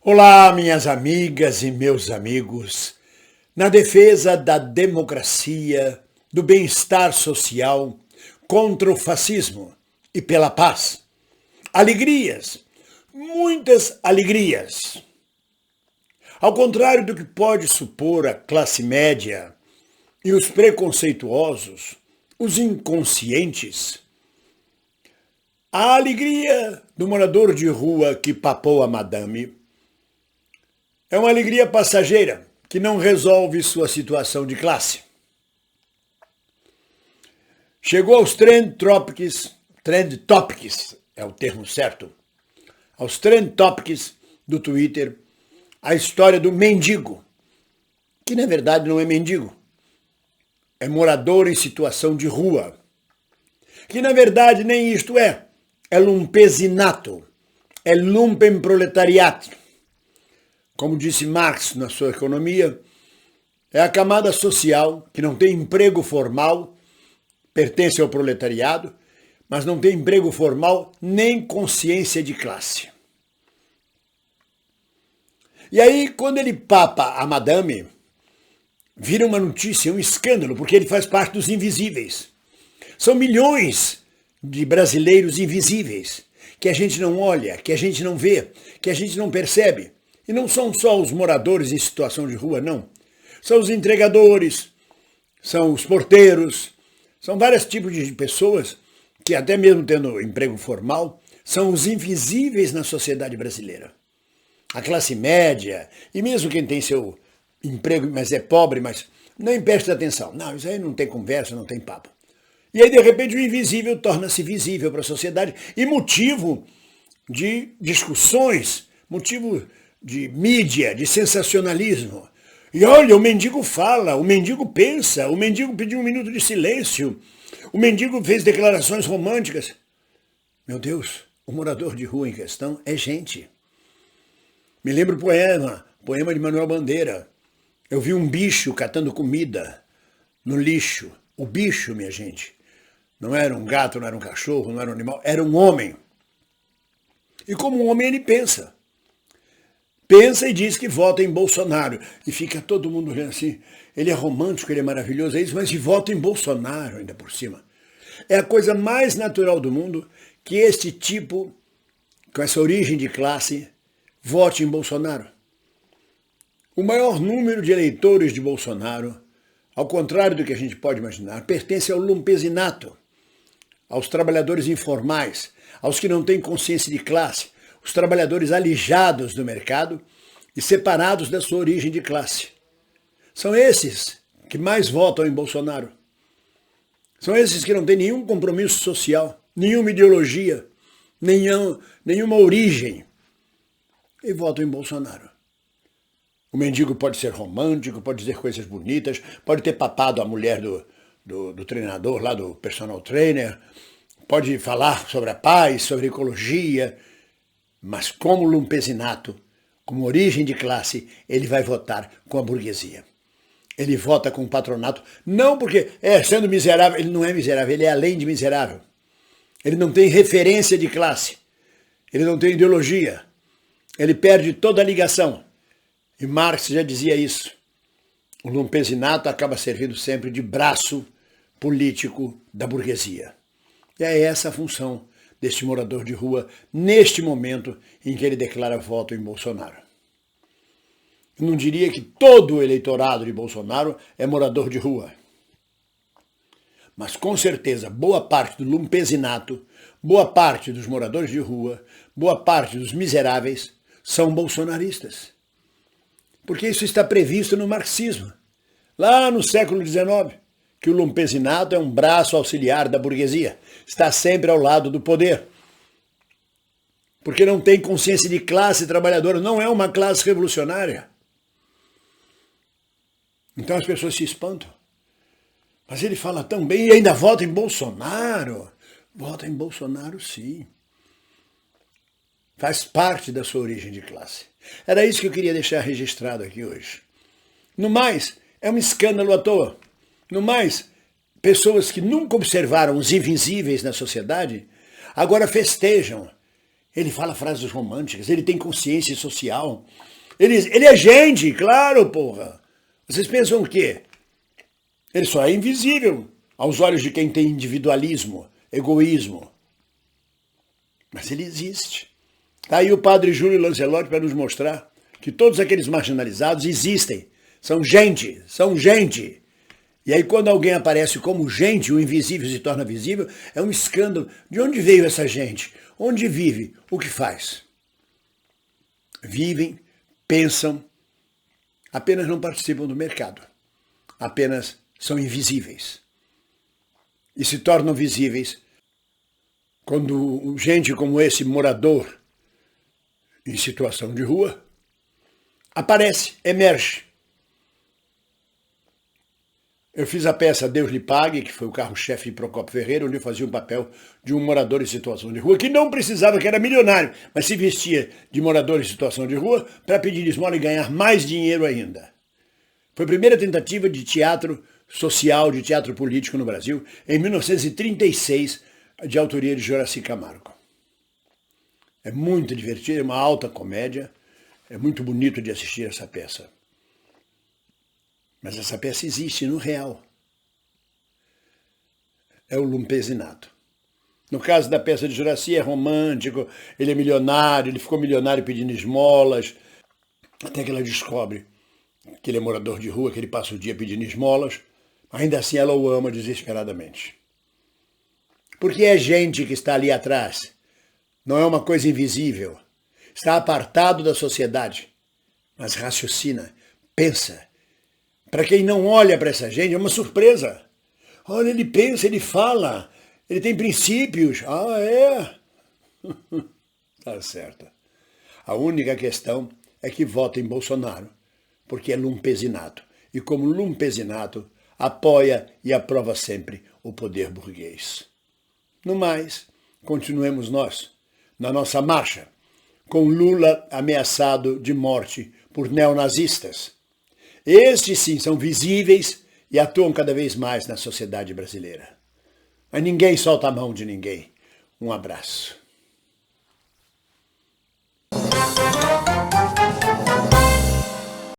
Olá, minhas amigas e meus amigos. Na defesa da democracia, do bem-estar social, contra o fascismo e pela paz. Alegrias, muitas alegrias. Ao contrário do que pode supor a classe média e os preconceituosos, os inconscientes, a alegria do morador de rua que papou a madame é uma alegria passageira que não resolve sua situação de classe. Chegou aos trend topics é o termo certo, aos trend topics do Twitter, a história do mendigo, que na verdade não é mendigo, é morador em situação de rua, que na verdade nem isto é lumpesinato, é lumpenproletariat. Como disse Marx na sua Economia, é a camada social que não tem emprego formal, pertence ao proletariado, mas não tem emprego formal nem consciência de classe. E aí, quando ele papa a madame, vira uma notícia, um escândalo, porque ele faz parte dos invisíveis. São milhões de brasileiros invisíveis, que a gente não olha, que a gente não vê, que a gente não percebe. E não são só os moradores em situação de rua, não. São os entregadores, são os porteiros, são vários tipos de pessoas que, até mesmo tendo emprego formal, são os invisíveis na sociedade brasileira. A classe média, e mesmo quem tem seu emprego, mas é pobre, mas nem presta atenção. Não, isso aí não tem conversa, não tem papo. E aí, de repente, o invisível torna-se visível para a sociedade e motivo de discussões, motivo de mídia, de sensacionalismo. E olha, o mendigo fala, o mendigo pensa, o mendigo pediu um minuto de silêncio, o mendigo fez declarações românticas. Meu Deus, o morador de rua em questão é gente. Me lembro o poema de Manuel Bandeira. Eu vi um bicho catando comida no lixo. O bicho, minha gente, não era um gato, não era um cachorro, não era um animal, era um homem. E como um homem ele pensa. Pensa e diz que vota em Bolsonaro. E fica todo mundo olhando assim. Ele é romântico, ele é maravilhoso, é isso, mas vota em Bolsonaro ainda por cima. É a coisa mais natural do mundo que este tipo, com essa origem de classe, vote em Bolsonaro. O maior número de eleitores de Bolsonaro, ao contrário do que a gente pode imaginar, pertence ao lumpesinato, aos trabalhadores informais, aos que não têm consciência de classe, os trabalhadores alijados do mercado e separados da sua origem de classe. São esses que mais votam em Bolsonaro. São esses que não têm nenhum compromisso social, nenhuma ideologia, nenhuma origem e votam em Bolsonaro. O mendigo pode ser romântico, pode dizer coisas bonitas, pode ter papado a mulher do treinador, lá do personal trainer, pode falar sobre a paz, sobre ecologia, mas como lumpesinato, como origem de classe, ele vai votar com a burguesia. Ele vota com o patronato, não porque, sendo miserável, ele não é miserável, ele é além de miserável. Ele não tem referência de classe, ele não tem ideologia, ele perde toda a ligação. E Marx já dizia isso. O lumpesinato acaba servindo sempre de braço político da burguesia. E é essa a função deste morador de rua neste momento em que ele declara voto em Bolsonaro. Eu não diria que todo o eleitorado de Bolsonaro é morador de rua. Mas com certeza boa parte do lumpesinato, boa parte dos moradores de rua, boa parte dos miseráveis são bolsonaristas. Porque isso está previsto no marxismo, lá no século XIX, que o lumpesinato é um braço auxiliar da burguesia, está sempre ao lado do poder. Porque não tem consciência de classe trabalhadora, não é uma classe revolucionária. Então as pessoas se espantam. Mas ele fala tão bem e ainda vota em Bolsonaro. Vota em Bolsonaro, sim. Faz parte da sua origem de classe. Era isso que eu queria deixar registrado aqui hoje. No mais, é um escândalo à toa. No mais, pessoas que nunca observaram os invisíveis na sociedade, agora festejam Ele fala frases românticas, ele tem consciência social. Ele é gente, claro, porra. Vocês pensam o quê? Ele só é invisível aos olhos de quem tem individualismo, egoísmo. Mas ele existe. Está aí o padre Júlio Lancelotti para nos mostrar que todos aqueles marginalizados existem. São gente, são gente. E aí quando alguém aparece como gente, o invisível se torna visível, é um escândalo. De onde veio essa gente? Onde vive? O que faz? Vivem, pensam, apenas não participam do mercado. Apenas são invisíveis. E se tornam visíveis quando gente como esse morador em situação de rua aparece, emerge. Eu fiz a peça Deus lhe pague, que foi o carro-chefe de Procópio Ferreira, onde eu fazia um papel de um morador em situação de rua, que não precisava, que era milionário, mas se vestia de morador em situação de rua para pedir esmola e ganhar mais dinheiro ainda. Foi a primeira tentativa de teatro social, de teatro político no Brasil, em 1936, de autoria de Joraci Camargo. É muito divertido, é uma alta comédia, é muito bonito de assistir essa peça. Mas essa peça existe no real. É o lumpesinato. No caso da peça de Joraci é romântico, ele é milionário, ele ficou milionário pedindo esmolas, até que ela descobre que ele é morador de rua, que ele passa o dia pedindo esmolas, ainda assim ela o ama desesperadamente. Porque é gente que está ali atrás, não é uma coisa invisível, está apartado da sociedade, mas raciocina, pensa. Para quem não olha para essa gente, é uma surpresa. Olha, ele pensa, ele fala, ele tem princípios. Ah, é? Tá certo. A única questão é que vota em Bolsonaro, porque é lumpesinato. E como lumpesinato, apoia e aprova sempre o poder burguês. No mais, continuemos nós, na nossa marcha, com Lula ameaçado de morte por neonazistas. Estes sim são visíveis e atuam cada vez mais na sociedade brasileira. Mas ninguém solta a mão de ninguém. Um abraço.